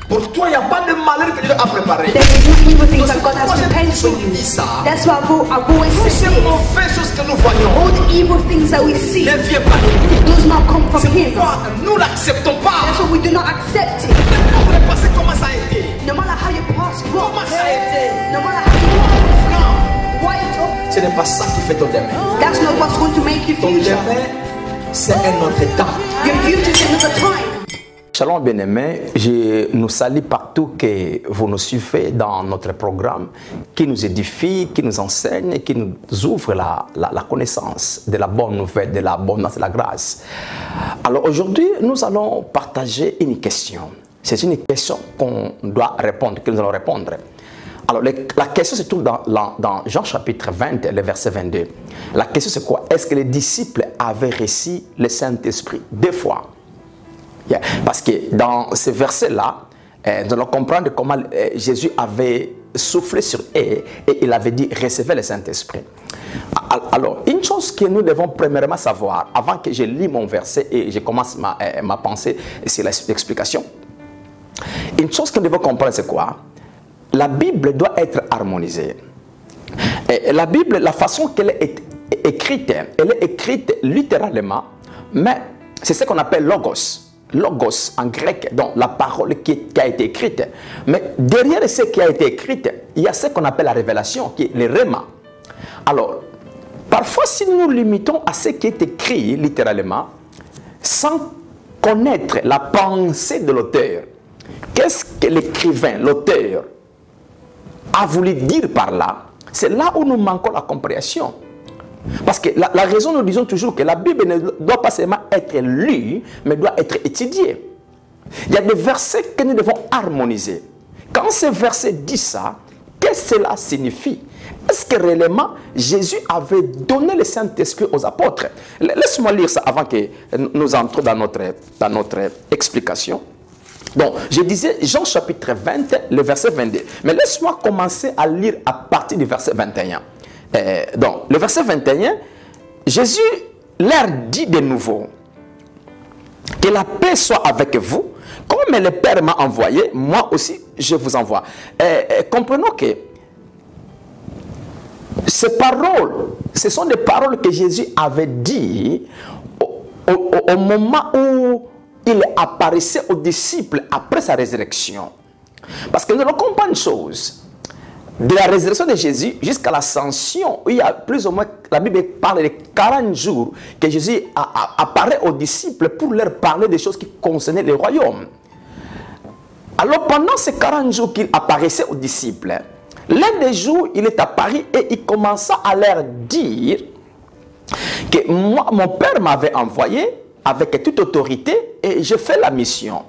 Pour toi, il n'y a pas de malheur que Dieu a préparé. There is no evil things that God Moi, has j'ai prepared for toujours you. dit ça. That's why I've always Toutes ces said this. mauvaises choses que nous voyons All the evil things that we see ne viennent pas de lui. does not come from C'est Him. pourquoi nous n'acceptons pas. That's why we do not accept it. Vous passez comment ça a été. No matter how your past was, Comment ça a été. no matter how you are, Non, why it's up, ce n'est pas ça qui fait ton demain. that's not what's going to make your Ton future. demain, c'est un autre temps. Your future is another time. Shalom bien-aimés, je nous salue partout que vous nous suivez dans notre programme qui nous édifie, qui nous enseigne, qui nous ouvre la connaissance de la bonne nouvelle, de l'abondance de la grâce. Alors aujourd'hui, nous allons partager une question. C'est une question qu'on doit répondre, que nous allons répondre. Alors la question se trouve dans Jean chapitre 20, le verset 22. La question c'est quoi? Est-ce que les disciples avaient reçu le Saint-Esprit? Deux fois. Yeah. Parce que dans ce verset-là, nous allons comprendre comment Jésus avait soufflé sur eux et il avait dit « recevez le Saint-Esprit ». Alors, une chose que nous devons premièrement savoir, avant que je lis mon verset et je commence ma pensée sur l'explication, une chose que nous devons comprendre, c'est quoi? La Bible doit être harmonisée. Et la Bible, la façon qu'elle est écrite, elle est écrite littéralement, mais c'est ce qu'on appelle logos. Logos en grec, donc la parole qui a été écrite. Mais derrière ce qui a été écrit, il y a ce qu'on appelle la révélation, qui est le réma. Alors, parfois si nous nous limitons à ce qui est écrit littéralement, sans connaître la pensée de l'auteur, qu'est-ce que l'écrivain, l'auteur, a voulu dire par là, c'est là où nous manquons la compréhension. Parce que la raison, nous disons toujours que la Bible ne doit pas seulement être lue, mais doit être étudiée. Il y a des versets que nous devons harmoniser. Quand ce verset dit ça, qu'est-ce que cela signifie? Est-ce que réellement Jésus avait donné le Saint-Esprit aux apôtres? Laisse-moi lire ça avant que nous entrions dans notre explication. Donc, je disais Jean chapitre 20, le verset 22. Mais laisse-moi commencer à lire à partir du verset 21. Donc, le verset 21, Jésus leur dit de nouveau que la paix soit avec vous. Comme le Père m'a envoyé, moi aussi je vous envoie. Comprenons que ces paroles, ce sont des paroles que Jésus avait dit au moment où il apparaissait aux disciples après sa résurrection. Parce que nous allons comprendre une chose. De la résurrection de Jésus jusqu'à l'ascension, il y a plus ou moins, la Bible parle de 40 jours que Jésus apparaît aux disciples pour leur parler des choses qui concernaient le royaume. Alors pendant ces 40 jours qu'il apparaissait aux disciples, l'un des jours il est apparu et il commença à leur dire que moi, mon Père m'avait envoyé avec toute autorité et je fais la mission.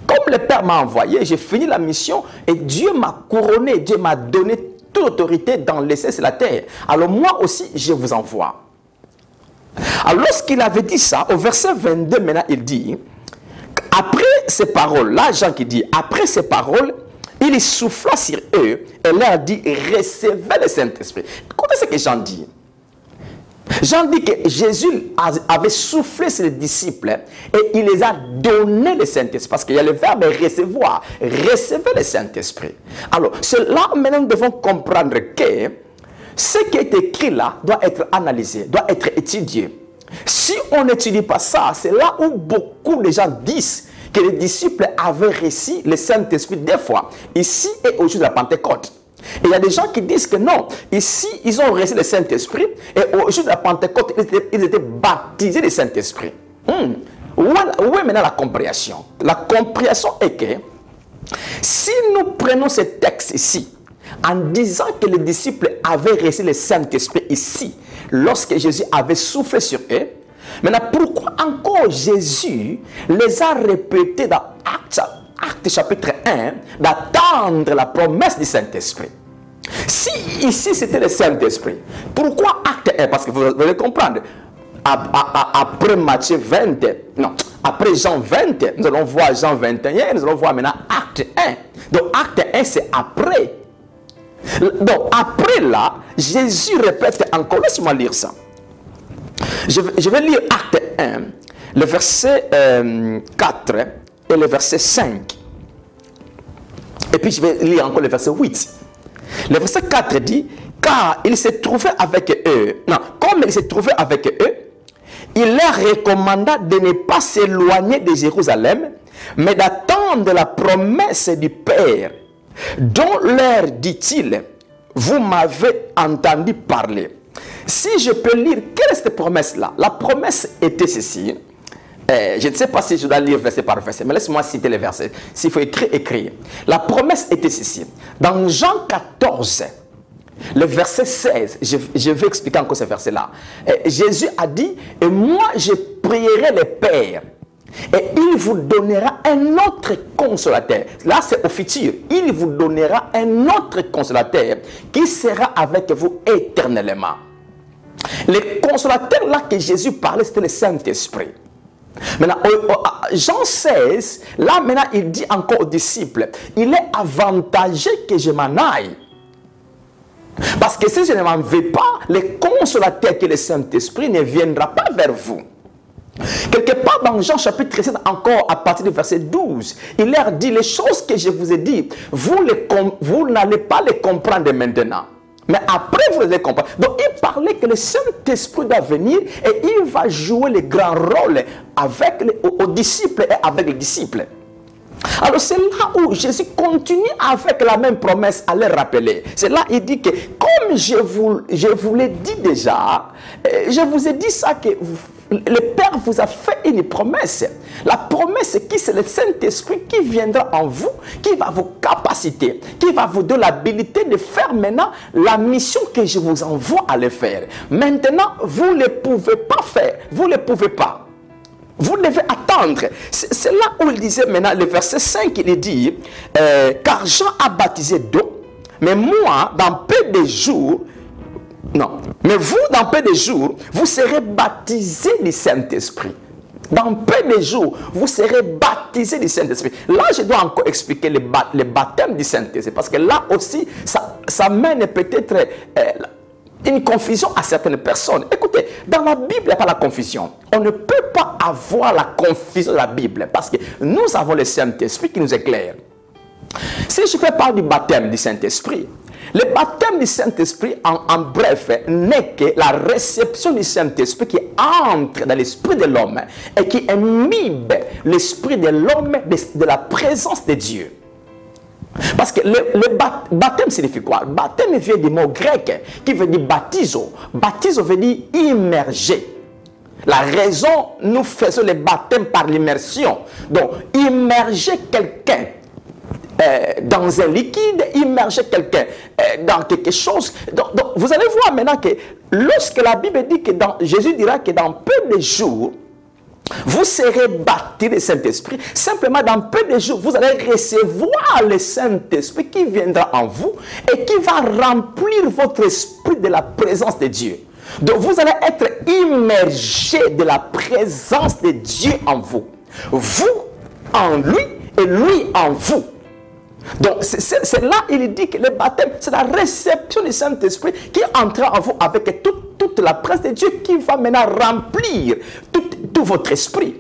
Comme le Père m'a envoyé, j'ai fini la mission et Dieu m'a couronné, Dieu m'a donné toute autorité dans les cieux et la terre. Alors moi aussi, je vous envoie. Alors lorsqu'il avait dit ça, au verset 22, maintenant il dit, après ces paroles-là, Jean qui dit, après ces paroles, il souffla sur eux et leur dit, recevez le Saint-Esprit. Écoutez ce que Jean dit. Jean dit que Jésus avait soufflé sur les disciples et il les a donné le Saint-Esprit. Parce qu'il y a le verbe recevoir. Recevez le Saint-Esprit. Alors, c'est là maintenant nous devons comprendre que ce qui est écrit là doit être analysé, doit être étudié. Si on n'étudie pas ça, c'est là où beaucoup de gens disent que les disciples avaient reçu le Saint-Esprit deux fois, ici et au jour de la Pentecôte. Et il y a des gens qui disent que non, ici, ils ont reçu le Saint-Esprit et au jour de la Pentecôte, ils étaient baptisés du Saint-Esprit. Où est maintenant la compréhension? La compréhension est que si nous prenons ce texte ici, en disant que les disciples avaient reçu le Saint-Esprit ici, lorsque Jésus avait soufflé sur eux, maintenant pourquoi encore Jésus les a répétés dans Acte chapitre 1, d'attendre la promesse du Saint-Esprit? Si ici c'était le Saint-Esprit, pourquoi Acte 1? Parce que vous allez comprendre, après Matthieu 20, non, après Jean 20, nous allons voir Jean 21, et nous allons voir maintenant Acte 1. Donc Acte 1 c'est après. Donc après là, Jésus répète encore, laisse-moi lire ça. Je vais lire Acte 1, le verset 4 et le verset 5. Et puis je vais lire encore le verset 8. Le verset 4 dit, car il s'est trouvé avec eux. Non, comme il s'est trouvé avec eux, il leur recommanda de ne pas s'éloigner de Jérusalem, mais d'attendre la promesse du Père, dont leur dit-il, vous m'avez entendu parler. Si je peux lire, quelle est cette promesse-là? La promesse était ceci. Je ne sais pas si je dois lire verset par verset, mais laisse-moi citer les versets. S'il faut écrire, écrire. La promesse était ceci. Dans Jean 14, le verset 16, je vais expliquer encore ce verset-là. Jésus a dit, et moi je prierai le Père, et il vous donnera un autre consolateur. Là c'est au futur. Il vous donnera un autre consolateur qui sera avec vous éternellement. Le consolateur là que Jésus parlait, c'était le Saint-Esprit. Maintenant, Jean 16, là maintenant il dit encore aux disciples, il est avantageux que je m'en aille. Parce que si je ne m'en vais pas, le consolateur qui est le Saint-Esprit ne viendra pas vers vous. Quelque part dans Jean chapitre 7, encore à partir du verset 12, il leur dit les choses que je vous ai dites, vous n'allez pas les comprendre maintenant. Mais après, vous allez comprendre. Donc, il parlait que le Saint-Esprit doit venir et il va jouer le grand rôle avec aux disciples et avec les disciples. Alors, c'est là où Jésus continue avec la même promesse à leur rappeler. C'est là il dit que, comme je vous l'ai dit déjà, je vous ai dit ça que le Père vous a fait une promesse. La promesse, c'est le Saint-Esprit qui viendra en vous, qui va vous capaciter, qui va vous donner l'habilité de faire maintenant la mission que je vous envoie à le faire. Maintenant, vous ne pouvez pas faire, vous ne pouvez pas. Vous devez attendre. C'est là où il disait maintenant, le verset 5, il dit, car Jean a baptisé d'eau, mais moi, dans peu de jours, non, mais vous, dans peu de jours, vous serez baptisés du Saint-Esprit. Dans peu de jours, vous serez baptisés du Saint-Esprit. Là, je dois encore expliquer le baptême du Saint-Esprit, parce que là aussi, ça mène peut-être une confusion à certaines personnes. Écoutez, dans la Bible, il n'y a pas la confusion. On ne peut pas avoir la confusion de la Bible, parce que nous avons le Saint-Esprit qui nous éclaire. Si je peux parler du baptême du Saint-Esprit, le baptême du Saint-Esprit, en bref, n'est que la réception du Saint-Esprit qui entre dans l'esprit de l'homme et qui imbibe l'esprit de l'homme de la présence de Dieu. Parce que le baptême signifie quoi? Baptême vient du mot grec qui veut dire baptizo. Baptizo veut dire immerger. La raison, nous faisons le baptême par l'immersion. Donc, immerger quelqu'un dans un liquide, immerger quelqu'un dans quelque chose. Donc, vous allez voir maintenant que lorsque la Bible dit que Jésus dira que dans peu de jours, vous serez baptisés du Saint-Esprit. Simplement, dans peu de jours, vous allez recevoir le Saint-Esprit qui viendra en vous et qui va remplir votre esprit de la présence de Dieu. Donc, vous allez être immergés de la présence de Dieu en vous. Vous en lui et lui en vous. Donc, c'est là il dit que le baptême, c'est la réception du Saint-Esprit qui entrera en vous avec toute la présence de Dieu qui va maintenant remplir tout votre esprit.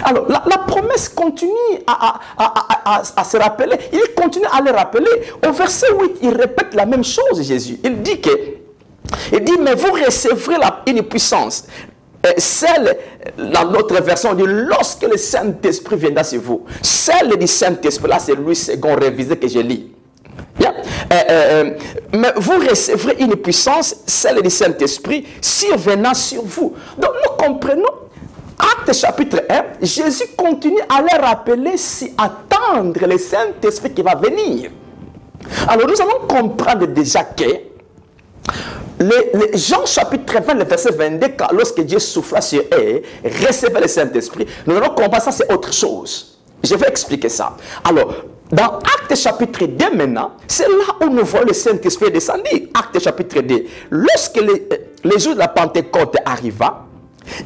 Alors, la promesse continue à se rappeler. Il continue à le rappeler. Au verset 8, il répète la même chose, Jésus. Il dit, mais vous recevrez une puissance. Celle, dans l'autre version, on dit lorsque le Saint-Esprit viendra sur vous. Celle du Saint-Esprit, là c'est Louis II révisé que je lis. Yeah. Mais vous recevrez une puissance, celle du Saint-Esprit, survenant sur vous. Donc nous comprenons, Acte chapitre 1, Jésus continue à leur rappeler si attendre le Saint-Esprit qui va venir. Alors nous allons comprendre déjà que Jean chapitre 20, le verset 22, lorsque Dieu souffla sur eux, recevait le Saint-Esprit, nous allons comprendre ça, c'est autre chose. Je vais expliquer ça. Alors, dans Acte chapitre 2 maintenant, c'est là où nous voyons le Saint-Esprit descendre. Acte chapitre 2. Lorsque les jours de la Pentecôte arriva,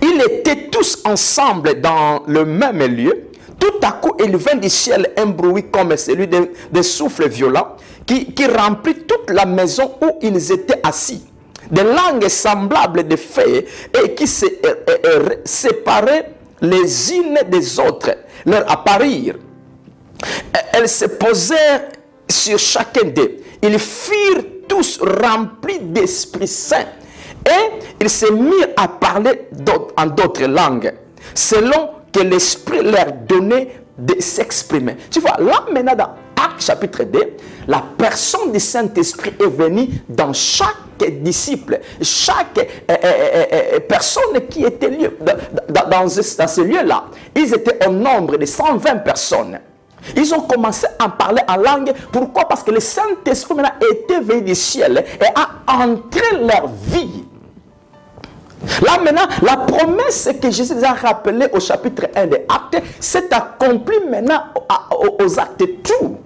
ils étaient tous ensemble dans le même lieu. Tout à coup, il vint du ciel un bruit comme celui d'un souffle violent qui remplit toute la maison où ils étaient assis. Des langues semblables de feu et qui se séparaient les unes des autres, leur apparirent. Elles se posèrent sur chacun d'eux. Ils furent tous remplis d'Esprit Saint. Et ils se mirent à parler en d'autres langues, selon que l'Esprit leur donnait de s'exprimer. Tu vois, là maintenant dans Actes chapitre 2, la personne du Saint-Esprit est venue dans chaque disciple, chaque personne qui était dans ce lieu-là. Ils étaient au nombre de 120 personnes. Ils ont commencé à parler en langue. Pourquoi? Parce que le Saint-Esprit maintenant était venu du ciel et a entré leur vie. Là maintenant, la promesse que Jésus a rappelée au chapitre 1 des Actes s'est accomplie maintenant aux actes tout.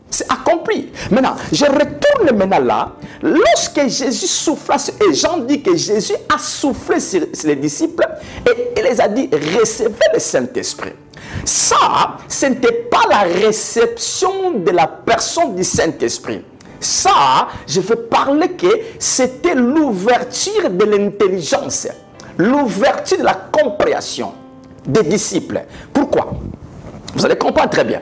C'est accompli. Maintenant, je retourne maintenant là. Lorsque Jésus souffla, et Jean dit que Jésus a soufflé sur les disciples et il les a dit, recevez le Saint-Esprit. Ça, ce n'était pas la réception de la personne du Saint-Esprit. Ça, je veux parler que c'était l'ouverture de l'intelligence, l'ouverture de la compréhension des disciples. Pourquoi? Vous allez comprendre très bien.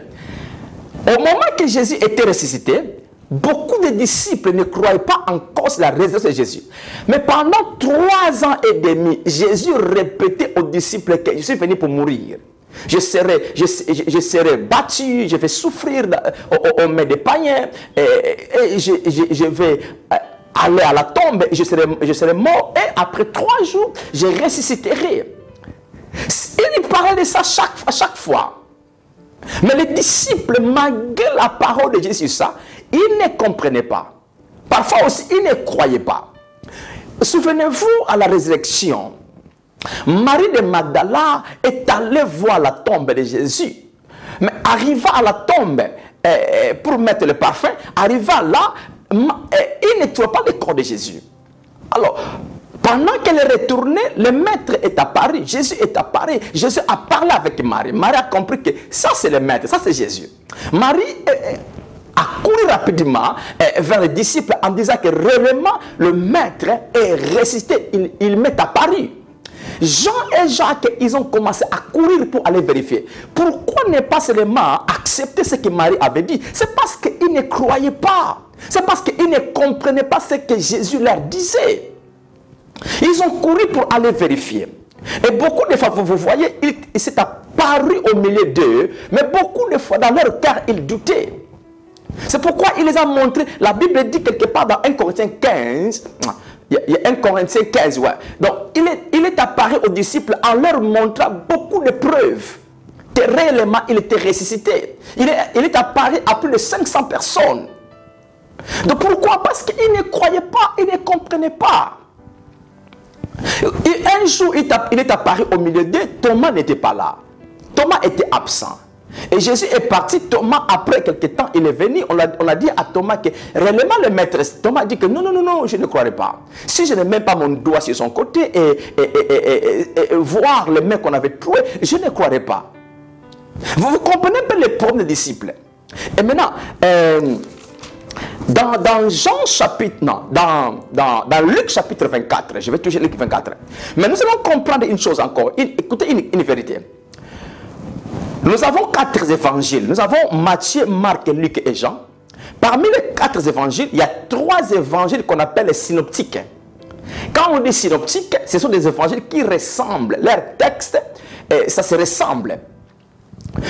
Au moment que Jésus était ressuscité, beaucoup de disciples ne croyaient pas en cause la résurrection de Jésus. Mais pendant 3 ans et demi, Jésus répétait aux disciples que je suis venu pour mourir. Je serai battu, je vais souffrir aux mains des païens, et je vais aller à la tombe, je serai mort, et après 3 jours, je ressusciterai. Il parlait de ça à chaque fois. Mais les disciples, malgré la parole de Jésus, ça, ils ne comprenaient pas. Parfois aussi, ils ne croyaient pas. Souvenez-vous à la résurrection. Marie de Magdala est allée voir la tombe de Jésus. Mais arriva à la tombe pour mettre le parfum, arriva là, il ne trouve pas le corps de Jésus. Alors, pendant qu'elle est retournée, le maître est apparu, Jésus est apparu, Jésus a parlé avec Marie. Marie a compris que ça c'est le maître, ça c'est Jésus. Marie a couru rapidement vers les disciples en disant que réellement le maître est ressuscité, il m'est apparu. Jean et Jacques, ils ont commencé à courir pour aller vérifier. Pourquoi ne pas seulement accepter ce que Marie avait dit? C'est parce qu'ils ne croyaient pas. C'est parce qu'ils ne comprenaient pas ce que Jésus leur disait. Ils ont couru pour aller vérifier. Et beaucoup de fois, vous voyez, il s'est apparu au milieu d'eux, mais beaucoup de fois, dans leur cœur, ils doutaient. C'est pourquoi il les a montrés. La Bible dit quelque part dans 1 Corinthiens 15, il y a 1 Corinthiens 15, ouais. Donc, il est apparu aux disciples en leur montrant beaucoup de preuves que réellement, il était ressuscité. Il est apparu à plus de 500 personnes. Donc, pourquoi? Parce qu'ils ne croyaient pas, ils ne comprenaient pas. Et un jour, il est apparu au milieu d'eux, Thomas n'était pas là. Thomas était absent. Et Jésus est parti. Thomas, après quelques temps, il est venu. On a dit à Thomas que réellement le maître, Thomas dit que non, non, non, non, je ne croirais pas. Si je ne mets pas mon doigt sur son côté et voir le mec qu'on avait trouvé, je ne croirais pas. Vous comprenez un peu les problèmes des disciples. Et maintenant, dans Jean chapitre, non, dans Luc chapitre 24, je vais toucher Luc 24. Mais nous allons comprendre une chose encore. Écoutez une vérité. Nous avons 4 évangiles. Nous avons Matthieu, Marc, Luc et Jean. Parmi les 4 évangiles, il y a 3 évangiles qu'on appelle les synoptiques. Quand on dit synoptiques, ce sont des évangiles qui ressemblent. Leurs textes, ça se ressemble.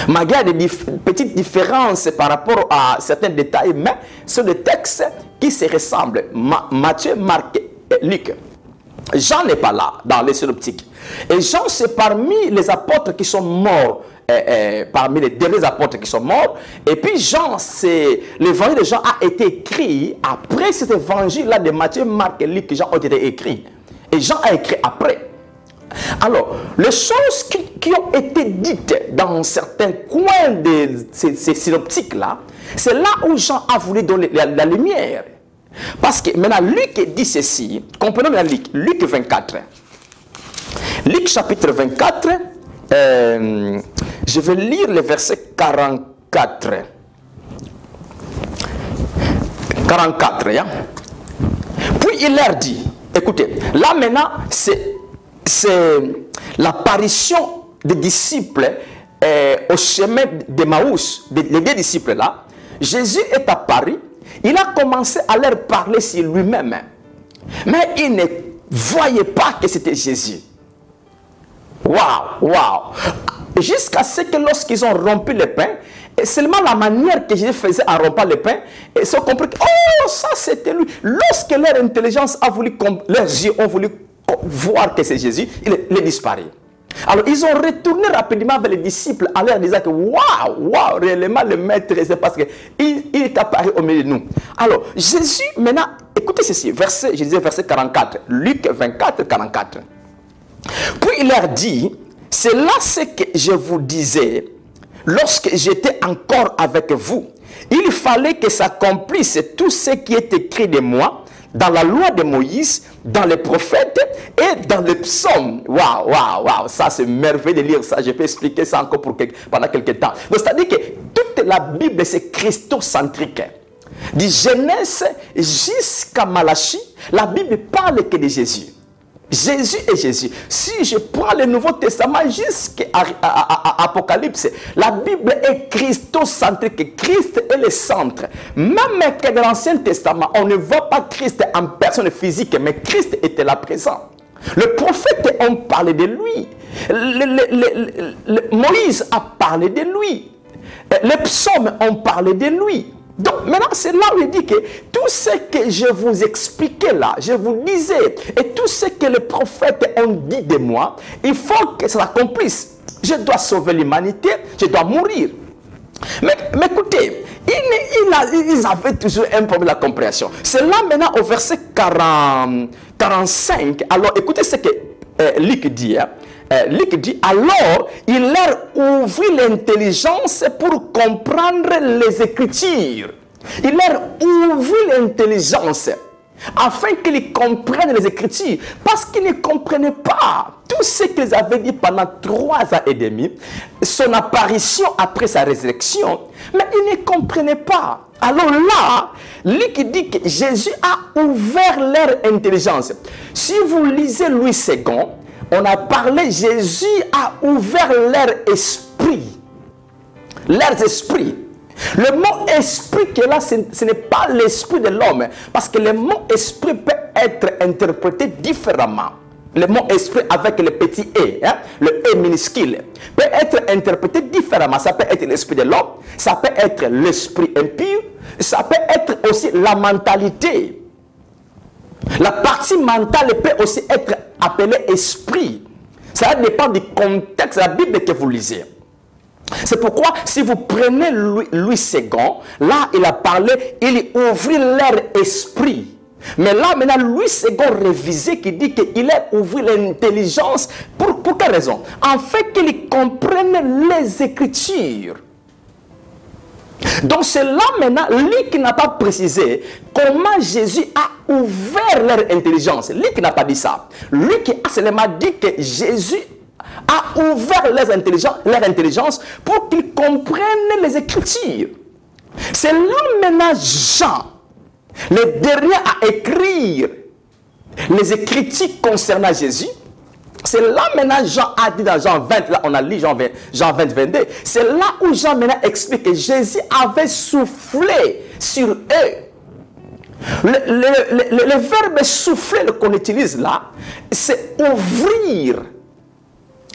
Malgré des petites différences par rapport à certains détails, mais ce sont des textes qui se ressemblent. Matthieu, Marc et Luc. Jean n'est pas là dans les synoptiques. Et Jean, c'est parmi les apôtres qui sont morts, parmi les derniers apôtres qui sont morts. Et puis Jean, l'évangile de Jean a été écrit après cet évangile-là de Matthieu, Marc et Luc. Jean ont été écrits. Et Jean a écrit après. Alors, les choses qui ont été dites dans certains coins de ces synoptiques-là, c'est là où Jean a voulu donner la lumière. Parce que maintenant, Luc dit ceci. Comprenons maintenant Luc 24. Luc chapitre 24, je vais lire le verset 44. 44, hein? Puis il leur dit, écoutez, là maintenant, c'est l'apparition des disciples au chemin d'Emmaüs, les 2 disciples là. Jésus est apparu, il a commencé à leur parler sur lui-même. Mais ils ne voyaient pas que c'était Jésus. Waouh, waouh. Jusqu'à ce que lorsqu'ils ont rompu le pain, et seulement la manière que Jésus faisait en rompant le pain, ils ont compris que, oh, ça c'était lui. Lorsque leur intelligence a voulu, leurs yeux ont voulu voir que c'est Jésus, il est disparu. Alors ils ont retourné rapidement vers les disciples en leur disant que waouh, waouh, réellement le maître, c'est parce qu'il est apparu au milieu de nous. Alors Jésus, maintenant, écoutez ceci, verset, je disais verset 44, Luc 24, 44. Puis il leur dit, c'est là ce que je vous disais, lorsque j'étais encore avec vous, il fallait que s'accomplisse tout ce qui est écrit de moi, dans la loi de Moïse, dans les prophètes et dans les psaumes. Waouh, waouh, waouh, ça c'est merveilleux de lire ça. Je peux expliquer ça encore pendant quelques temps. Donc c'est-à-dire que toute la Bible c'est christocentrique. Du Genèse jusqu'à Malachie, la Bible parle que de Jésus. Jésus est Jésus. Si je prends le Nouveau Testament jusqu'à Apocalypse, la Bible est christocentrique. Christ est le centre. Même que dans l'Ancien Testament, on ne voit pas Christ en personne physique, mais Christ était là présent. Le prophète, on parlait de lui. Moïse a parlé de lui. Les psaumes ont parlé de lui. Donc maintenant c'est là où il dit que tout ce que je vous expliquais là, je vous disais, et tout ce que les prophètes ont dit de moi, il faut que ça s'accomplisse. Je dois sauver l'humanité, je dois mourir. Mais écoutez, ils avaient toujours un problème de la compréhension. C'est là maintenant au verset 45. Alors écoutez ce que Luc dit. Luc dit, alors il leur ouvrit l'intelligence pour comprendre les Écritures. Il leur ouvrit l'intelligence afin qu'ils comprennent les Écritures. Parce qu'ils ne comprenaient pas tout ce qu'ils avaient dit pendant 3 ans et demi, son apparition après sa résurrection. Mais ils ne comprenaient pas. Alors là, Luc dit que Jésus a ouvert leur intelligence. Si vous lisez Louis II, on a parlé, Jésus a ouvert leur esprit. Leurs esprits. Le mot esprit qui est là, ce n'est pas l'esprit de l'homme. Parce que le mot esprit peut être interprété différemment. Le mot esprit avec le petit e, hein, le e minuscule, peut être interprété différemment. Ça peut être l'esprit de l'homme, ça peut être l'esprit impur, ça peut être aussi la mentalité. La partie mentale peut aussi être appelée esprit. Ça dépend du contexte de la Bible que vous lisez. C'est pourquoi, si vous prenez Louis II, là, il a parlé, il ouvrit leur esprit. Mais là, maintenant, Louis II révisé qui dit qu'il a ouvert l'intelligence. Pour quelle raison? En fait, qu'ils comprennent les Écritures. Donc c'est là maintenant, Luc n'a pas précisé comment Jésus a ouvert leur intelligence. Luc n'a pas dit ça. Luc a seulement dit que Jésus a ouvert leur intelligence pour qu'ils comprennent les Écritures. C'est là maintenant Jean, le dernier à écrire les Écritures concernant Jésus. C'est là maintenant Jean a dit dans Jean 20, là on a lu Jean 20, 22. C'est là où Jean maintenant explique que Jésus avait soufflé sur eux. Le verbe souffler qu'on utilise là, c'est ouvrir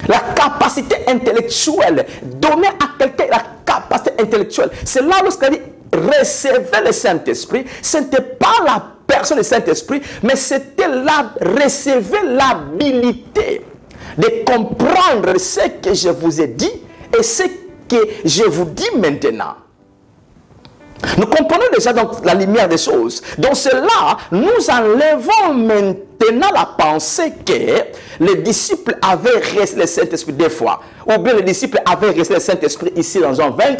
la capacité intellectuelle, donner à quelqu'un la capacité intellectuelle. C'est là lorsqu'il dit recevez le Saint-Esprit, ce n'était pas la personne du Saint-Esprit, mais c'était recevoir l'habilité de comprendre ce que je vous ai dit et ce que je vous dis maintenant. Nous comprenons déjà donc la lumière des choses. Donc cela, nous enlevons maintenant la pensée que les disciples avaient reçu le Saint-Esprit 2 fois. Ou bien les disciples avaient reçu le Saint-Esprit ici dans Jean 20 et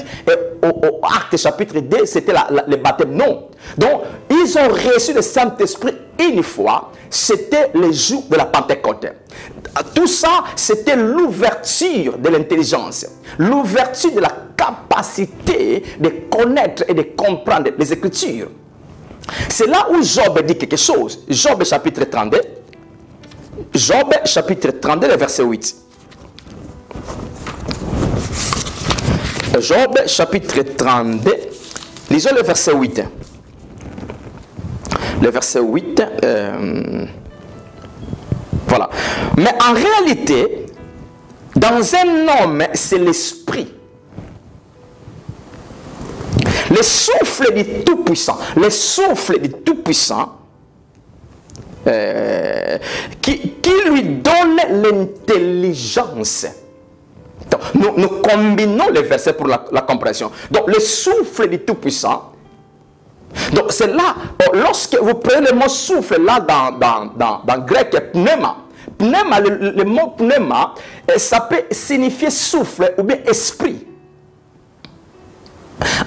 au Acte chapitre 2, c'était le baptême. Non. Donc, ils ont reçu le Saint-Esprit une fois, c'était le jour de la Pentecôte. Tout ça, c'était l'ouverture de l'intelligence, l'ouverture de la capacité de connaître et de comprendre les Écritures. C'est là où Job dit quelque chose. Job chapitre 32. Job chapitre 32, le verset 8. Job chapitre 32, Lisons le verset 8. Le verset 8. Voilà. Mais en réalité, dans un homme, c'est l'esprit. Le souffle du Tout-Puissant. Le souffle du Tout-Puissant qui lui donne l'intelligence. Nous combinons les versets pour la compréhension. Donc, le souffle du Tout-Puissant. Donc, c'est là, lorsque vous prenez le mot souffle, là, dans grec, pneuma. Pneuma, le mot pneuma, ça peut signifier souffle ou bien esprit.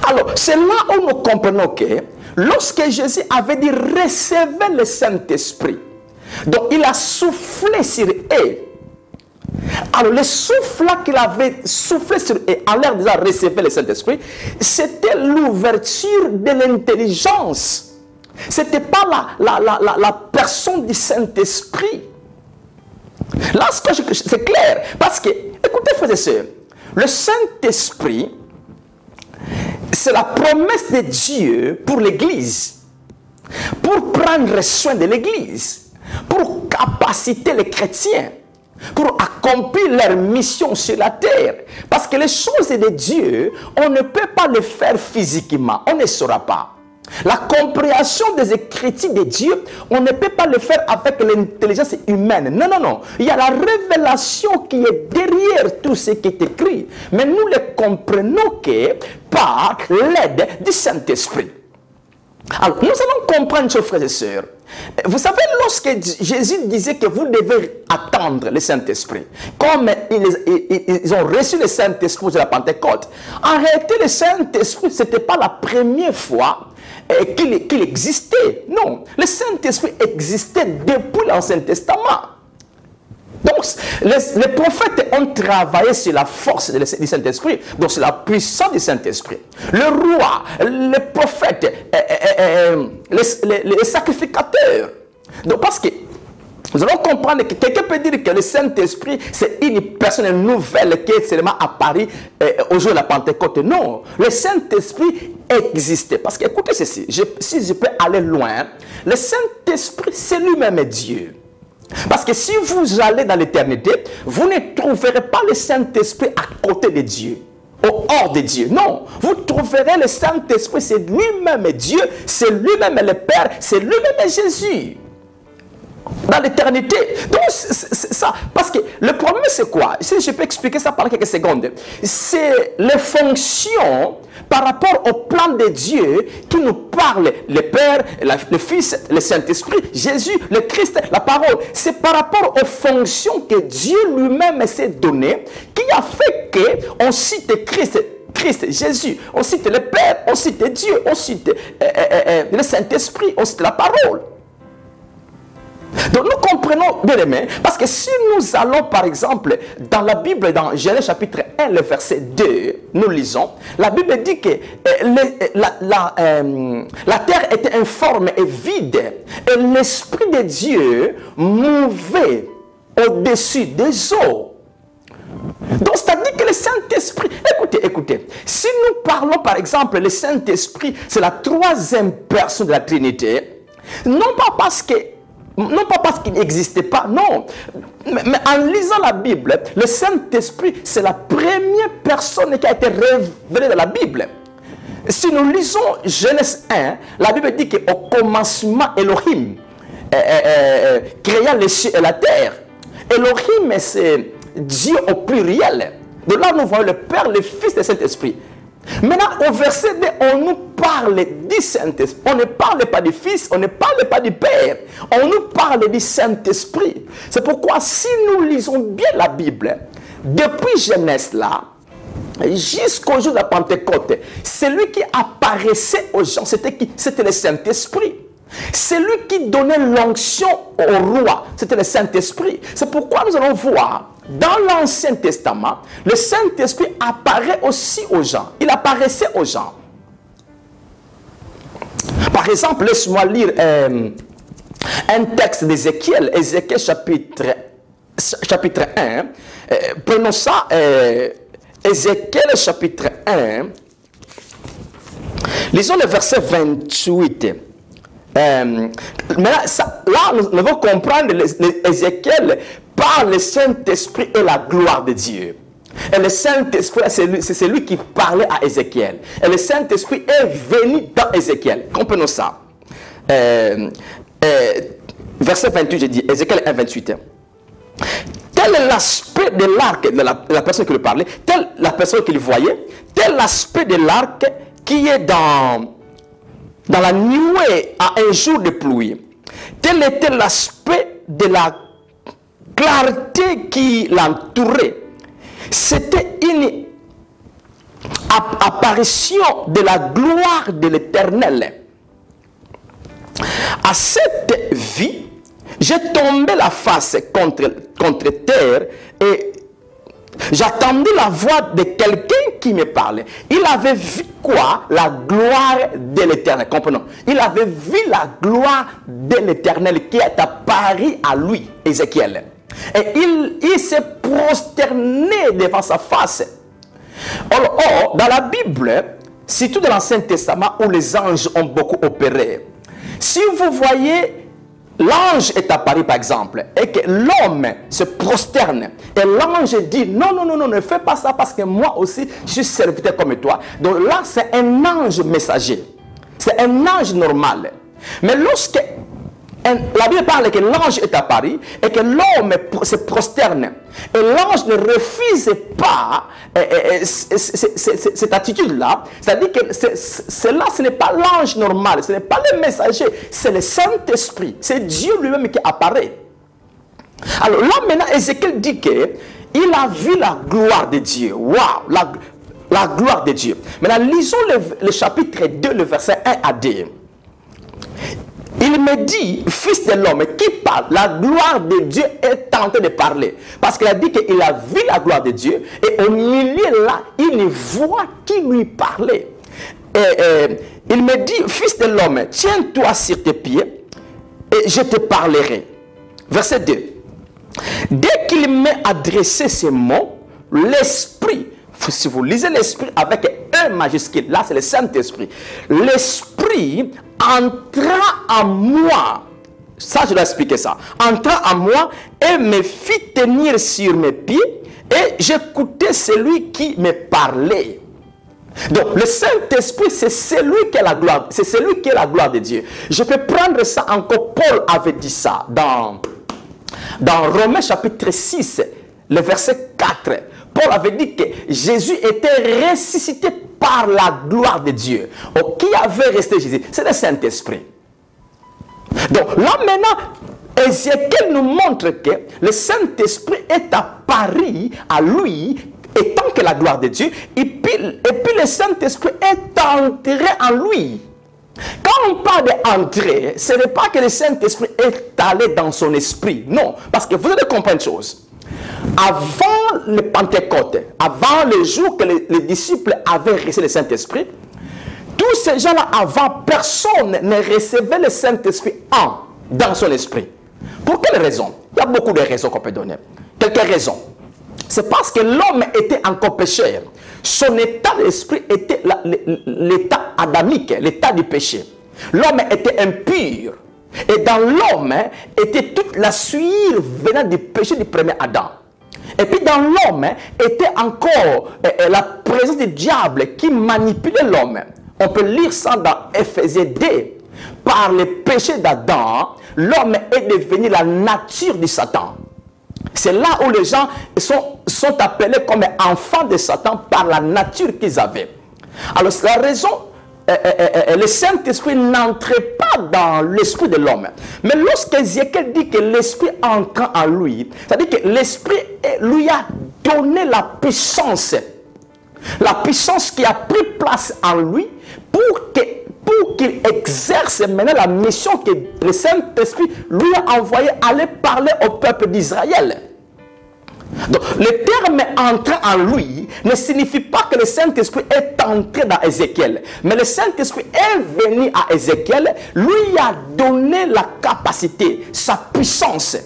Alors, c'est là où nous comprenons que lorsque Jésus avait dit recevez le Saint-Esprit, donc il a soufflé sur eux. Alors, le souffle qu'il avait soufflé sur eux, en l'air disant recevoir le Saint-Esprit, c'était l'ouverture de l'intelligence. Ce n'était pas la personne du Saint-Esprit. Là, c'est clair. Parce que, écoutez, frères et sœurs, le Saint-Esprit, c'est la promesse de Dieu pour l'Église. Pour prendre soin de l'Église. Pour capaciter les chrétiens. Pour accomplir leur mission sur la terre. Parce que les choses de Dieu, on ne peut pas les faire physiquement. On ne saura pas. La compréhension des Écritures de Dieu, on ne peut pas le faire avec l'intelligence humaine. Non, non, non. Il y a la révélation qui est derrière tout ce qui est écrit. Mais nous le comprenons que par l'aide du Saint-Esprit. Alors, nous allons comprendre, chers frères et sœurs. Vous savez, lorsque Jésus disait que vous devez attendre le Saint-Esprit, comme ils ont reçu le Saint-Esprit de la Pentecôte, en réalité, le Saint-Esprit, ce n'était pas la première fois qu'il existait. Non, le Saint-Esprit existait depuis l'Ancien Testament. Donc, les prophètes ont travaillé sur la force du Saint-Esprit, donc sur la puissance du Saint-Esprit. Le roi, les prophètes, les sacrificateurs. Donc, parce que nous allons comprendre que quelqu'un peut dire que le Saint-Esprit, c'est une personne nouvelle qui est seulement apparue au jour de la Pentecôte. Non, le Saint-Esprit existait. Parce que, écoutez ceci, si je peux aller loin, le Saint-Esprit, c'est lui-même Dieu. Parce que si vous allez dans l'éternité, vous ne trouverez pas le Saint-Esprit à côté de Dieu, au hors de Dieu. Non, vous trouverez le Saint-Esprit, c'est lui-même Dieu, c'est lui-même le Père, c'est lui-même Jésus. Dans l'éternité. Donc, c'est ça. Parce que le problème, c'est quoi? Si je peux expliquer ça pendant quelques secondes. C'est les fonctions par rapport au plan de Dieu qui nous parle. Le Père, le Fils, le Saint-Esprit, Jésus, le Christ, la parole. C'est par rapport aux fonctions que Dieu lui-même s'est donné qui a fait qu'on cite Christ, Jésus, on cite le Père, on cite Dieu, on cite le Saint-Esprit, on cite la parole. Donc nous comprenons bien aimé, parce que si nous allons par exemple dans la Bible, dans Genèse chapitre 1, le verset 2, nous lisons, la Bible dit que la terre était informe et vide, et l'Esprit de Dieu mouvait au-dessus des eaux. Donc c'est-à-dire que le Saint-Esprit, écoutez, si nous parlons par exemple, le Saint-Esprit, c'est la troisième personne de la Trinité, non pas parce qu'il n'existait pas, non. Mais en lisant la Bible, le Saint-Esprit, c'est la première personne qui a été révélée dans la Bible. Si nous lisons Genèse 1, la Bible dit qu'au commencement, Elohim créa les cieux et la terre. Elohim, c'est Dieu au pluriel. De là, nous voyons le Père, le Fils et le Saint-Esprit. Maintenant, au verset 2, on nous parle du Saint-Esprit. On ne parle pas du Fils, on ne parle pas du Père. On nous parle du Saint-Esprit. C'est pourquoi, si nous lisons bien la Bible, depuis Genèse là, jusqu'au jour de la Pentecôte, celui qui apparaissait aux gens, c'était le Saint-Esprit. Celui qui donnait l'onction au roi, c'était le Saint-Esprit. C'est pourquoi nous allons voir, dans l'Ancien Testament, le Saint-Esprit apparaît aussi aux gens. Il apparaissait aux gens. Par exemple, laisse-moi lire un texte d'Ézéchiel, Ézéchiel chapitre 1. Prenons ça, Ézéchiel chapitre 1. Lisons le verset 28. Maintenant, là, nous devons comprendre Ézéchiel par le Saint-Esprit et la gloire de Dieu. Et le Saint-Esprit, c'est celui qui parlait à Ézéchiel. Et le Saint-Esprit est venu dans Ézéchiel. Comprenons ça. Verset 28, je dis, Ézéchiel 1, 28. Tel est l'aspect de l'arc de la personne qui le parlait, tel la personne qui le voyait, tel l'aspect de l'arc qui est dans la nuée à un jour de pluie. Tel était l'aspect de la clarté qui l'entourait. C'était une apparition de la gloire de l'Éternel. À cette vie, j'ai tombé la face contre terre et j'attendais la voix de quelqu'un qui me parlait. Il avait vu quoi? La gloire de l'Éternel. Comprenons. Il avait vu la gloire de l'Éternel qui est apparue à lui, Ézéchiel. Et il s'est prosterné devant sa face. Or, dans la Bible, surtout dans l'Ancien Testament où les anges ont beaucoup opéré, si vous voyez, l'ange est apparu par exemple, et que l'homme se prosterne, et l'ange dit, non, non, non, non, ne fais pas ça parce que moi aussi, je suis serviteur comme toi. Donc là, c'est un ange messager. C'est un ange normal. Mais lorsque la Bible parle que l'ange est apparu et que l'homme se prosterne, et l'ange ne refuse pas cette attitude-là, c'est-à-dire que cela, ce n'est pas l'ange normal, ce n'est pas le messager, c'est le Saint-Esprit, c'est Dieu lui-même qui apparaît. Alors là maintenant, Ézéchiel dit qu'il a vu la gloire de Dieu. Waouh, la gloire de Dieu. Maintenant, lisons le chapitre 2, le verset 1 à 2. Il me dit, fils de l'homme, qui parle? La gloire de Dieu est en train de parler. Parce qu'il a dit qu'il a vu la gloire de Dieu. Et au milieu là, une voix qui lui parlait. Il me dit, fils de l'homme, tiens-toi sur tes pieds et je te parlerai. Verset 2. Dès qu'il m'a adressé ces mots, l'Esprit, si vous lisez l'Esprit avec un majuscule, là c'est le Saint-Esprit, l'Esprit entra en moi, ça je dois expliquer ça, entra en moi et me fit tenir sur mes pieds et j'écoutais celui qui me parlait. Donc le Saint-Esprit c'est celui qui est la gloire, c'est celui qui est la gloire de Dieu. Je peux prendre ça encore, Paul avait dit ça dans Romains chapitre 6, le verset 4. Paul avait dit que Jésus était ressuscité par la gloire de Dieu. Oh, qui avait resté Jésus? C'est le Saint-Esprit. Donc là maintenant, Ézéchiel nous montre que le Saint-Esprit est apparu à lui étant que la gloire de Dieu. Et puis le Saint-Esprit est entré en lui. Quand on parle d'entrer, ce n'est pas que le Saint-Esprit est allé dans son esprit. Non, parce que vous devez comprendre une chose. Avant le Pentecôte, avant le jour que les disciples avaient reçu le Saint-Esprit, tous ces gens-là, avant, personne ne recevait le Saint-Esprit dans son esprit. Pour quelle raison? Il y a beaucoup de raisons qu'on peut donner. Quelques raisons. C'est parce que l'homme était encore pécheur. Son état d'esprit était l'état adamique, l'état du péché. L'homme était impur. Et dans l'homme était toute la sueur venant du péché du premier Adam. Et puis dans l'homme était encore la présence du diable qui manipulait l'homme. On peut lire ça dans Éphésiens 2. Par le péché d'Adam, l'homme est devenu la nature du Satan. C'est là où les gens sont appelés comme enfants de Satan par la nature qu'ils avaient. Alors c'est la raison, le Saint-Esprit n'entrait pas dans l'esprit de l'homme. Mais lorsqu'Ézéchiel dit que l'Esprit entre en lui, c'est-à-dire que l'Esprit lui a donné la puissance qui a pris place en lui pour qu'il exerce maintenant la mission que le Saint-Esprit lui a envoyé aller parler au peuple d'Israël. Donc, le terme « entrer en lui » ne signifie pas que le Saint-Esprit est entré dans Ézéchiel. Mais le Saint-Esprit est venu à Ézéchiel, lui a donné la capacité, sa puissance.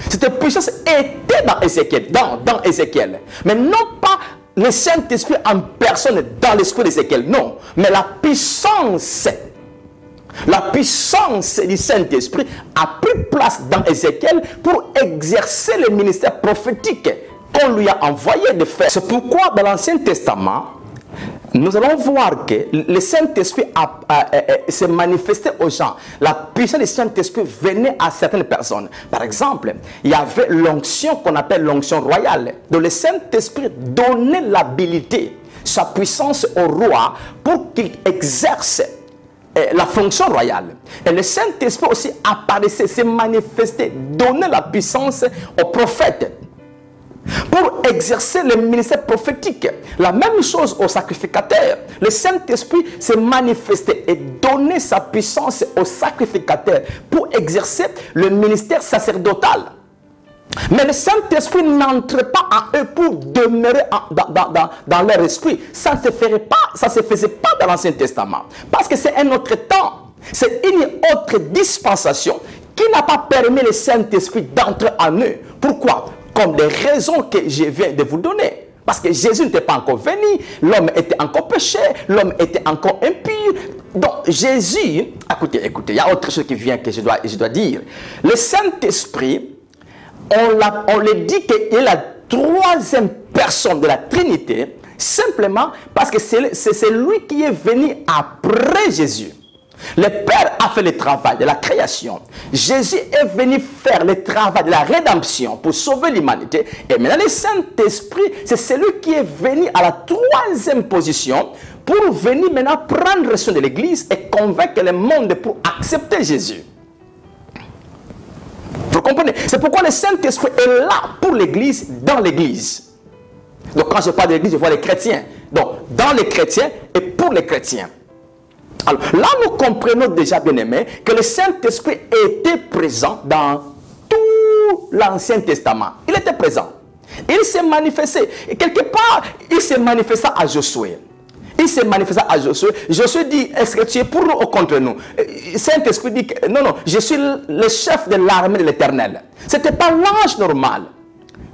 Cette puissance était dans Ézéchiel, dans Ézéchiel. Mais non pas le Saint-Esprit en personne dans l'esprit d'Ézéchiel. Non, mais la puissance du Saint-Esprit a pris place dans Ézéchiel pour exercer le ministère prophétique qu'on lui a envoyé de faire. C'est pourquoi dans l'Ancien Testament, nous allons voir que le Saint-Esprit s'est manifesté aux gens. La puissance du Saint-Esprit venait à certaines personnes. Par exemple, il y avait l'onction qu'on appelle l'onction royale. Donc le Saint-Esprit donnait l'habilité, sa puissance au roi pour qu'il exerce la fonction royale. Et le Saint-Esprit aussi apparaissait, s'est manifesté, donnait la puissance aux prophètes pour exercer le ministère prophétique. La même chose aux sacrificateurs. Le Saint-Esprit s'est manifesté et donné sa puissance aux sacrificateurs pour exercer le ministère sacerdotal. Mais le Saint-Esprit n'entrait pas en eux pour demeurer dans leur esprit. Ça ne se faisait pas dans l'Ancien Testament. Parce que c'est un autre temps. C'est une autre dispensation qui n'a pas permis le Saint-Esprit d'entrer en eux. Pourquoi? Comme des raisons que je viens de vous donner. Parce que Jésus n'était pas encore venu, l'homme était encore péché, l'homme était encore impur. Donc Jésus, écoutez, il y a autre chose qui vient que je dois dire. Le Saint-Esprit, on le dit qu'il est la troisième personne de la Trinité, simplement parce que c'est lui qui est venu après Jésus. Le Père a fait le travail de la création. Jésus est venu faire le travail de la rédemption pour sauver l'humanité. Et maintenant, le Saint-Esprit, c'est celui qui est venu à la troisième position pour venir maintenant prendre soin de l'Église et convaincre le monde pour accepter Jésus. Vous comprenez? C'est pourquoi le Saint-Esprit est là pour l'Église, dans l'Église. Donc quand je parle de l'Église, je vois les chrétiens. Donc dans les chrétiens et pour les chrétiens. Alors là, nous comprenons déjà, bien aimés, que le Saint-Esprit était présent dans tout l'Ancien Testament. Il était présent. Il s'est manifesté. Et quelque part, il s'est manifesté à Josué. Il s'est manifesté à Josué. Josué dit, est-ce que tu es pour nous ou contre nous? Saint-Esprit dit, non, non, je suis le chef de l'armée de l'Éternel. Ce n'était pas l'ange normal.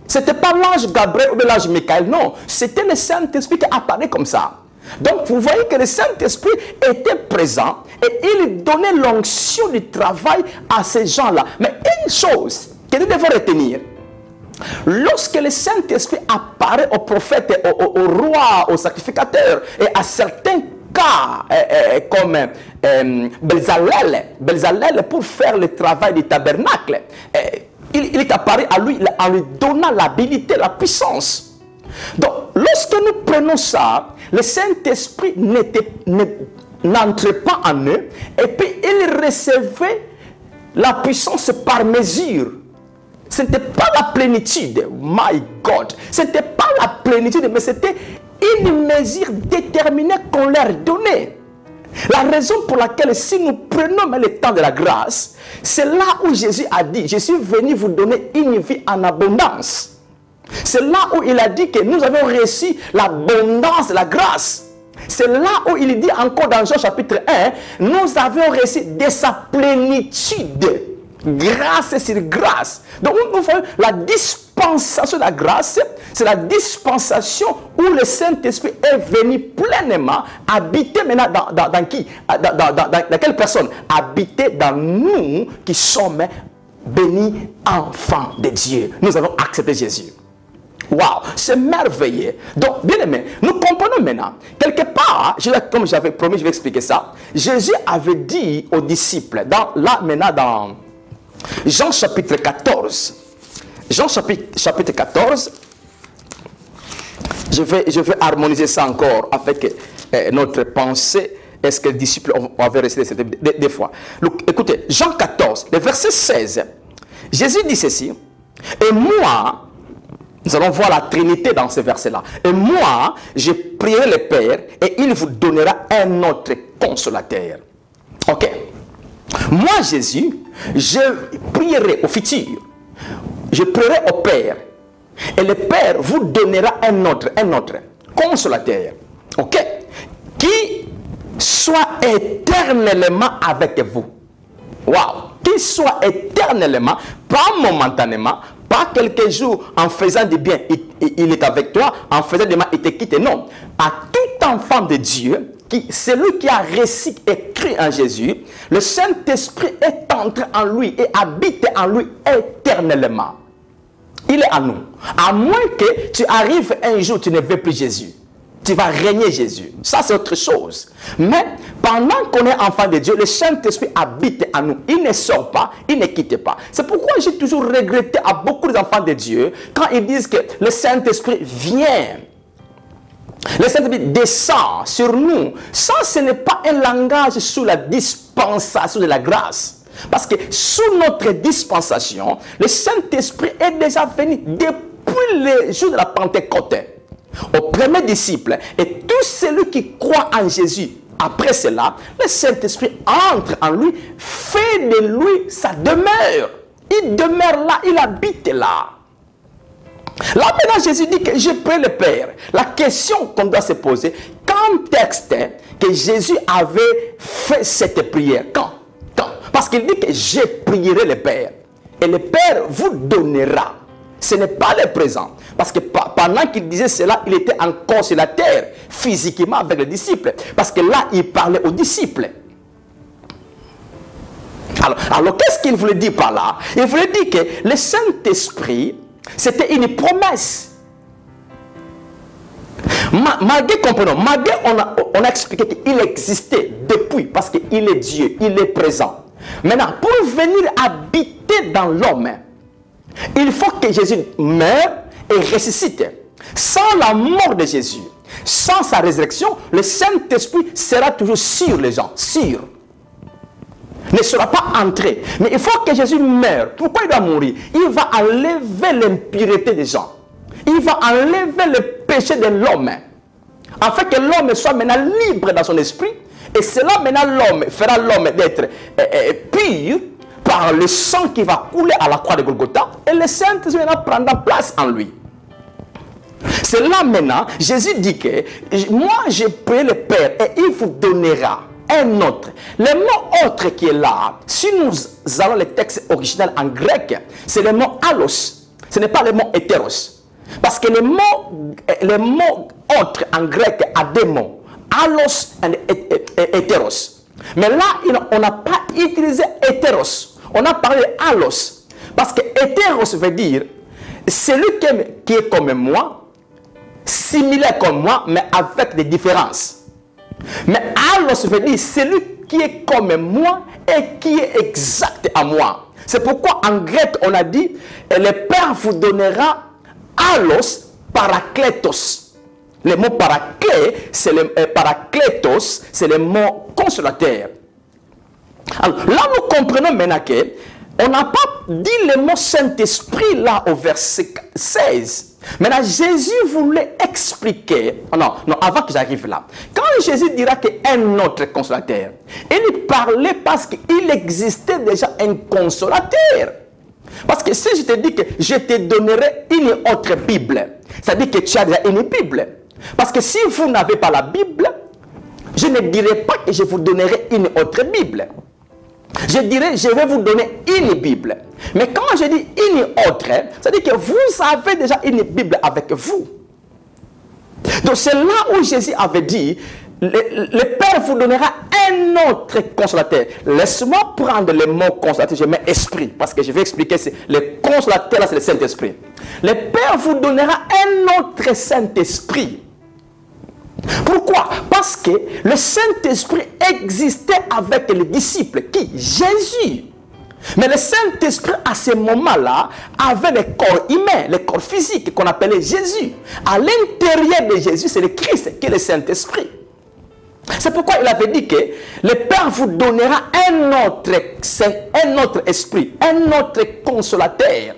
Ce n'était pas l'ange Gabriel ou l'ange Michael. Non, c'était le Saint-Esprit qui apparaît comme ça. Donc, vous voyez que le Saint-Esprit était présent et il donnait l'onction du travail à ces gens-là. Mais une chose que nous devons retenir, lorsque le Saint-Esprit apparaît aux prophètes, aux rois, aux sacrificateurs et à certains cas comme Bezalel pour faire le travail du tabernacle, il est apparu à lui en lui donnant l'habilité, la puissance. Donc, lorsque nous prenons ça, le Saint-Esprit n'entrait pas en eux et puis il recevait la puissance par mesure. Ce n'était pas la plénitude, my God. Ce n'était pas la plénitude, mais c'était une mesure déterminée qu'on leur donnait. La raison pour laquelle, si nous prenons le temps de la grâce, c'est là où Jésus a dit, je suis venu vous donner une vie en abondance. C'est là où il a dit que nous avons reçu l'abondance de la grâce. C'est là où il dit encore dans Jean chapitre 1, nous avons reçu de sa plénitude. Grâce sur grâce. Donc nous voyons la dispensation de la grâce, c'est la dispensation où le Saint-Esprit est venu pleinement habiter maintenant dans qui? Dans quelle personne? Habiter dans nous qui sommes bénis enfants de Dieu. Nous avons accepté Jésus. Waouh, c'est merveilleux. Donc, bien aimé, nous comprenons maintenant. Quelque part, comme j'avais promis, je vais expliquer ça. Jésus avait dit aux disciples, maintenant dans Jean chapitre 14. Jean chapitre 14. Je vais harmoniser ça encore avec notre pensée. Est-ce que les disciples avaient resté des fois? Donc, écoutez, Jean 14, le verset 16. Jésus dit ceci. Et moi, nous allons voir la Trinité dans ce verset-là. Et moi, je prierai le Père et il vous donnera un autre consolateur. Ok. Moi, Jésus, je prierai au futur. Je prierai au Père. Et le Père vous donnera un autre consolateur. Ok. Qui soit éternellement avec vous. Waouh. Qui soit éternellement, pas momentanément, Pas quelques jours en faisant du bien, il est avec toi, en faisant du mal, il te quitte. Non. À tout enfant de Dieu, celui qui a reçu et cru en Jésus, le Saint-Esprit est entré en lui et habite en lui éternellement. Il est à nous. À moins que tu arrives un jour, tu ne veux plus Jésus. Tu vas régner Jésus. Ça, c'est autre chose. Mais pendant qu'on est enfant de Dieu, le Saint-Esprit habite en nous. Il ne sort pas, il ne quitte pas. C'est pourquoi j'ai toujours regretté à beaucoup d'enfants de Dieu quand ils disent que le Saint-Esprit vient. Le Saint-Esprit descend sur nous. Ça, ce n'est pas un langage sous la dispensation de la grâce. Parce que sous notre dispensation, le Saint-Esprit est déjà venu depuis le jour de la Pentecôte au premier disciple. Et tout celui qui croit en Jésus, après cela, le Saint-Esprit entre en lui, fait de lui sa demeure. Il demeure là, il habite là. Là maintenant Jésus dit que je prie le Père. La question qu'on doit se poser, quand est-ce que Jésus avait fait cette prière? Quand? Parce qu'il dit que je prierai le Père. Et le Père vous donnera. Ce n'est pas le présent. Parce que pendant qu'il disait cela, il était encore sur la terre, physiquement avec les disciples. Parce que là, il parlait aux disciples. Alors qu'est-ce qu'il voulait dire par là? Il voulait dire que le Saint-Esprit, c'était une promesse. Malgré, comprenons, malgré on a expliqué qu'il existait depuis, parce qu'il est Dieu, il est présent. Maintenant, pour venir habiter dans l'homme, il faut que Jésus meure et ressuscite. Sans la mort de Jésus, sans sa résurrection, le Saint-Esprit sera toujours sur les gens, sûr. Ne sera pas entré. Mais il faut que Jésus meure. Pourquoi il doit mourir? Il va enlever l'impureté des gens. Il va enlever le péché de l'homme. Afin que l'homme soit maintenant libre dans son esprit. Et cela maintenant l'homme fera l'homme d'être pur par le sang qui va couler à la croix de Golgotha. Et le Saint-Esprit prendra place en lui. C'est là maintenant, Jésus dit que moi j'ai prié le Père et il vous donnera un autre. Le mot autre qui est là, si nous allons le texte original en grec, c'est le mot allos. Ce n'est pas le mot hétéros. Parce que le mot autre en grec a deux mots. Allos et hétéros. Mais là, on n'a pas utilisé hétéros. On a parlé allos. Parce que hétéros veut dire celui qui est comme moi, similaire comme moi, mais avec des différences. Mais allos veut dire celui qui est comme moi et qui est exact à moi. C'est pourquoi en grec on a dit le Père vous donnera allos parakletos. Le mot paraclé, c'est le parakletos, c'est le mot consolateur. Alors là nous comprenons maintenant que on n'a pas dit le mot Saint-Esprit là au verset 16. Maintenant, Jésus voulait expliquer, non, avant que j'arrive là, quand Jésus dira qu'un autre consolateur, il parlait parce qu'il existait déjà un consolateur. Parce que si je te dis que je te donnerai une autre Bible, ça dit que tu as déjà une Bible. Parce que si vous n'avez pas la Bible, je ne dirai pas que je vous donnerai une autre Bible. Je dirais, je vais vous donner une Bible. Mais quand je dis une autre, ça veut dire que vous avez déjà une Bible avec vous. Donc c'est là où Jésus avait dit, le Père vous donnera un autre consolateur. Laisse-moi prendre le mot consolateur, je mets esprit, parce que je vais expliquer, le consolateur, c'est le Saint-Esprit. Le Père vous donnera un autre Saint-Esprit. Pourquoi? Parce que le Saint-Esprit existait avec les disciples. Qui? Jésus. Mais le Saint-Esprit, à ce moment-là, avait le corps humain, le corps physique qu'on appelait Jésus. À l'intérieur de Jésus, c'est le Christ qui est le Saint-Esprit. C'est pourquoi il avait dit que le Père vous donnera un autre esprit, un autre consolateur.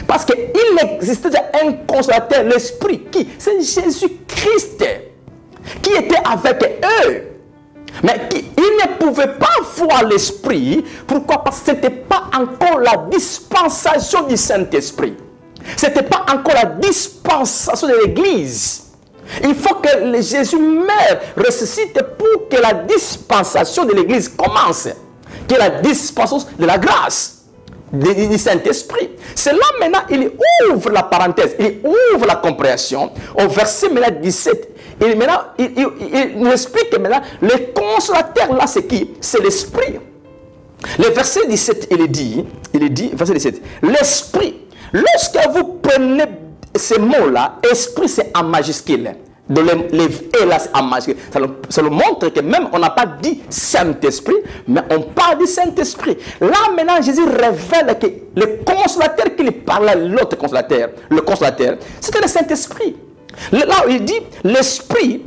Parce qu'il existait déjà un consolateur, l'Esprit. Qui? C'est Jésus-Christ qui était avec eux. Mais ils ne pouvaient pas voir l'Esprit. Pourquoi? Parce que ce n'était pas encore la dispensation du Saint-Esprit. Ce n'était pas encore la dispensation de l'Église. Il faut que Jésus meure, ressuscite pour que la dispensation de l'Église commence. Qui est la dispensation de la grâce. du Saint-Esprit. C'est là maintenant, il ouvre la parenthèse, il ouvre la compréhension au verset maintenant 17. Et maintenant, il nous explique que maintenant, le consolateur là, c'est qui? C'est l'Esprit. Le verset 17, il dit, verset 17, l'Esprit, lorsque vous prenez ces mots-là, Esprit c'est en majuscule. De et là, c'est en majuscule. Ça nous montre que même on n'a pas dit Saint-Esprit, mais on parle du Saint-Esprit. Là maintenant, Jésus révèle que le consolateur qu'il parlait, l'autre consolateur, le consolateur, c'était le Saint-Esprit. Là où il dit l'Esprit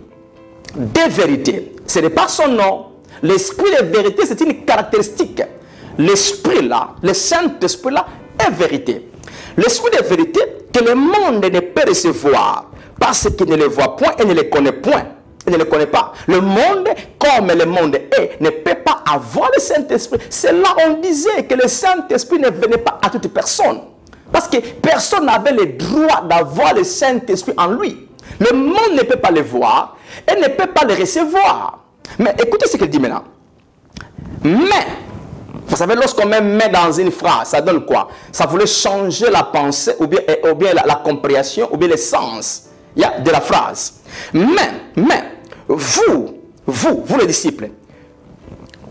de vérité. Ce n'est pas son nom. L'Esprit de vérité, c'est une caractéristique. L'Esprit là, le Saint-Esprit là, est vérité. L'Esprit de vérité que le monde ne peut recevoir parce qu'il ne le voit point et ne le connaît point. Il ne le connaît pas. Le monde, comme le monde est, ne peut pas avoir le Saint-Esprit. C'est là où on disait que le Saint-Esprit ne venait pas à toute personne. Parce que personne n'avait le droit d'avoir le Saint-Esprit en lui. Le monde ne peut pas le voir et ne peut pas le recevoir. Mais écoutez ce qu'il dit maintenant. Mais, vous savez, lorsqu'on met dans une phrase, ça donne quoi? Ça voulait changer la pensée, ou bien la compréhension, ou bien le sens de la phrase. Mais, vous les disciples,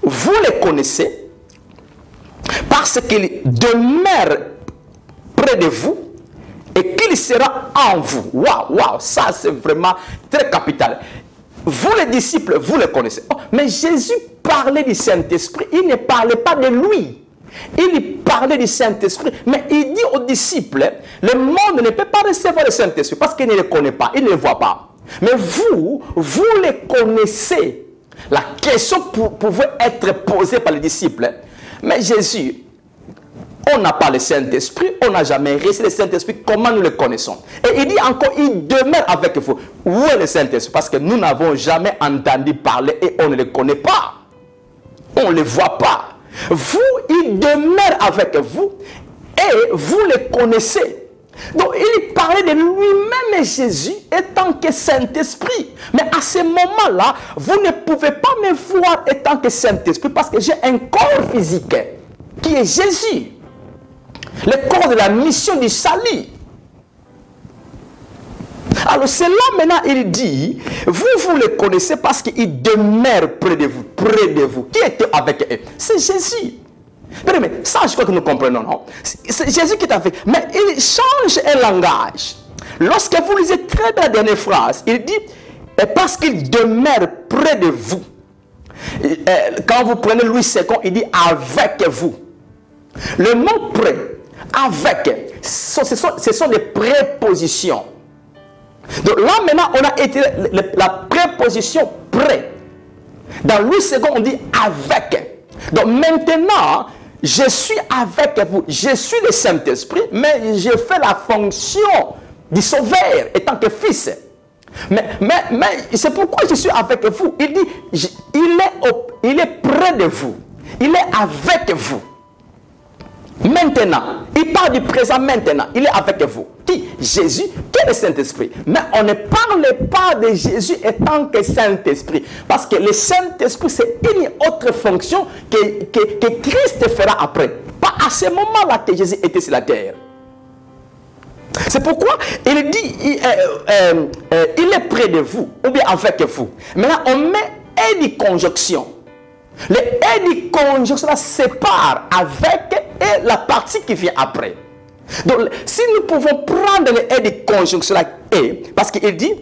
vous les connaissez parce qu'il demeure près de vous et qu'il sera en vous. Waouh, ça c'est vraiment très capital. Vous les disciples, vous les connaissez. Oh, mais Jésus parlait du Saint-Esprit, il ne parlait pas de lui. Il parlait du Saint-Esprit, mais il dit aux disciples, le monde ne peut pas recevoir le Saint-Esprit parce qu'il ne le connaît pas, il ne le voit pas. Mais vous les connaissez. La question pouvait être posée par les disciples. Mais Jésus, on n'a pas le Saint-Esprit, on n'a jamais reçu le Saint-Esprit, comment nous le connaissons? Et il dit encore, il demeure avec vous. Où est le Saint-Esprit? Parce que nous n'avons jamais entendu parler et on ne le connaît pas. On ne le voit pas. Vous, il demeure avec vous et vous le connaissez. Donc, il parlait de lui-même, Jésus, étant que Saint-Esprit. Mais à ce moment-là, vous ne pouvez pas me voir étant que Saint-Esprit parce que j'ai un corps physique qui est Jésus. Le corps de la mission du salut. Alors c'est là maintenant il dit, vous le connaissez parce qu'il demeure près de vous. Près de vous. Qui était avec eux? C'est Jésus. Mais ça je crois que nous comprenons, non? C'est Jésus qui est avec. Mais il change un langage. Lorsque vous lisez très bien la dernière phrase, il dit, parce qu'il demeure près de vous. Quand vous prenez Louis II, il dit avec vous. Le mot près, avec, ce sont des prépositions. Donc là maintenant on a été la préposition près. Dans Louis II on dit avec. Donc maintenant je suis avec vous. Je suis le Saint-Esprit, mais je fais la fonction du Sauveur étant que fils. Mais c'est pourquoi je suis avec vous. Il dit il est près de vous. Il est avec vous. Maintenant, il parle du présent maintenant, il est avec vous. Qui? Jésus, qui est le Saint-Esprit. Mais on ne parle pas de Jésus étant que Saint-Esprit. Parce que le Saint-Esprit, c'est une autre fonction que Christ fera après. Pas à ce moment-là que Jésus était sur la terre. C'est pourquoi il dit, il est près de vous, ou bien avec vous. Maintenant, on met une conjonction. Le et de conjonction sépare avec et la partie qui vient après. Donc, si nous pouvons prendre le et de conjonction et, parce qu'il dit,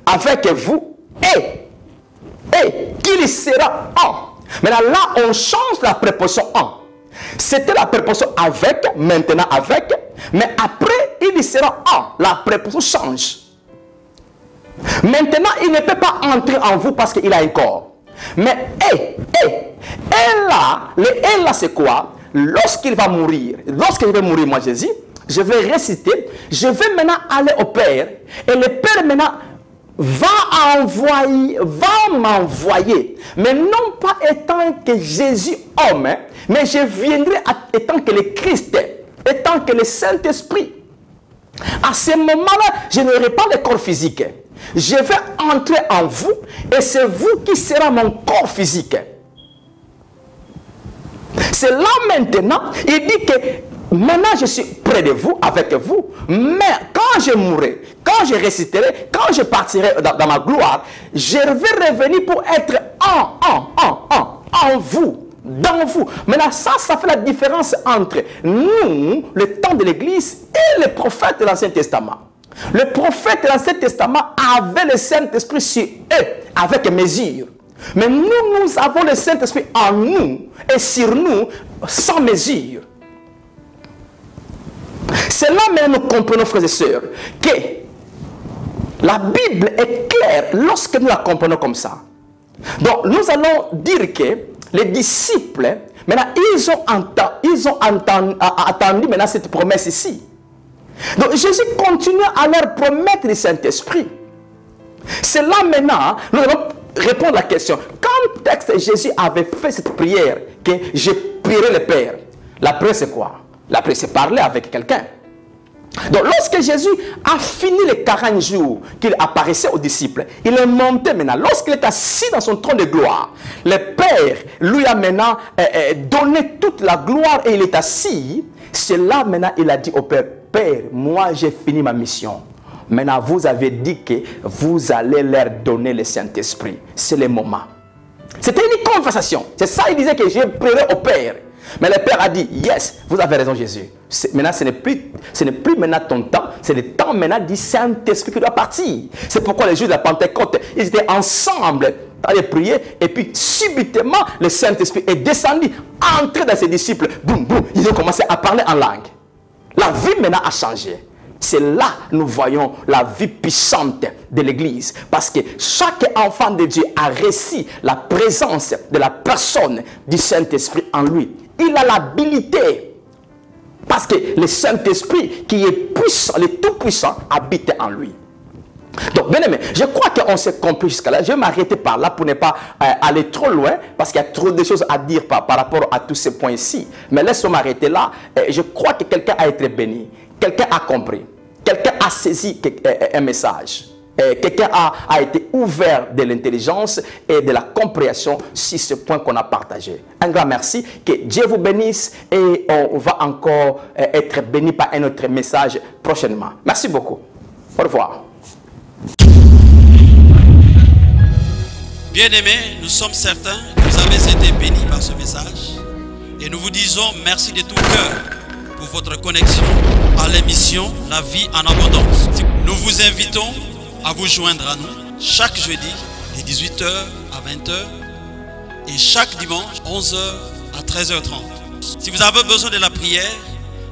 avec vous et qu'il sera en. Maintenant, là, on change la préposition en. C'était la préposition avec, maintenant avec, mais après, il sera en. La préposition change. Maintenant, il ne peut pas entrer en vous parce qu'il a un corps. Mais et là, le et là c'est quoi? Lorsqu'il va mourir, lorsqu'il va mourir, moi Jésus, je vais réciter, je vais maintenant aller au Père, et le Père maintenant va m'envoyer, mais non pas étant que Jésus homme, mais je viendrai étant que le Christ, étant que le Saint-Esprit. À ce moment-là, je n'aurai pas le corps physique. Je vais entrer en vous et c'est vous qui serez mon corps physique. C'est là maintenant, il dit que maintenant je suis près de vous, avec vous, mais quand je mourrai, quand je ressusciterai, quand je partirai dans ma gloire, je vais revenir pour être en vous, dans vous. Maintenant, ça fait la différence entre nous, le temps de l'Église, et les prophètes de l'Ancien Testament. Le prophète de l'Ancien Testament avait le Saint-Esprit sur eux, avec mesure. Mais nous avons le Saint-Esprit en nous et sur nous, sans mesure. C'est là même nous comprenons, frères et sœurs, que la Bible est claire lorsque nous la comprenons comme ça. Donc, nous allons dire que les disciples, maintenant, ils ont attendu maintenant cette promesse ici. Donc, Jésus continue à leur promettre le Saint-Esprit. C'est là maintenant, nous allons répondre à la question. Quand texte Jésus avait fait cette prière, que je prierai le Père, la prière c'est quoi? La prière c'est parler avec quelqu'un. Donc lorsque Jésus a fini les 40 jours qu'il apparaissait aux disciples, il est monté maintenant. Lorsqu'il est assis dans son trône de gloire, le Père lui a maintenant donné toute la gloire et il est assis. C'est là maintenant il a dit au Père, Père, moi j'ai fini ma mission. Maintenant vous avez dit que vous allez leur donner le Saint-Esprit. C'est le moment. C'était une conversation. C'est ça, il disait que je prierai au Père. Mais le Père a dit, yes, vous avez raison Jésus. Maintenant, ce n'est plus maintenant ton temps, c'est le temps maintenant du Saint-Esprit qui doit partir. C'est pourquoi les jours de la Pentecôte, ils étaient ensemble dans les prières, et puis subitement, le Saint-Esprit est descendu, entré dans ses disciples, boum, boum, ils ont commencé à parler en langue. La vie maintenant a changé. C'est là que nous voyons la vie puissante de l'Église. Parce que chaque enfant de Dieu a reçu la présence de la personne du Saint-Esprit en lui. Il a l'habilité. Parce que le Saint-Esprit qui est puissant, le tout-puissant, habite en lui. Donc, bien aimé, je crois qu'on s'est compris jusqu'à là. Je vais m'arrêter par là pour ne pas aller trop loin, parce qu'il y a trop de choses à dire par rapport à tous ces points-ci. Mais laisse-moi m'arrêter là. Je crois que quelqu'un a été béni. Quelqu'un a compris. Quelqu'un a saisi un message. Quelqu'un a été ouvert de l'intelligence et de la compréhension sur ce point qu'on a partagé. Un grand merci. Que Dieu vous bénisse et on va encore être béni par un autre message prochainement. Merci beaucoup. Au revoir. Bien-aimés, nous sommes certains que vous avez été bénis par ce message et nous vous disons merci de tout cœur pour votre connexion à l'émission La Vie en Abondance. Nous vous invitons à vous joindre à nous chaque jeudi de 18h à 20h et chaque dimanche 11h à 13h30. Si vous avez besoin de la prière,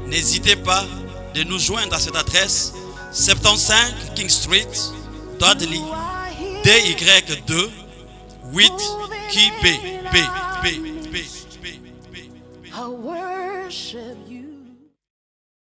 n'hésitez pas de nous joindre à cette adresse 75 King Street, Dudley, DY2 8 QP. I worship you.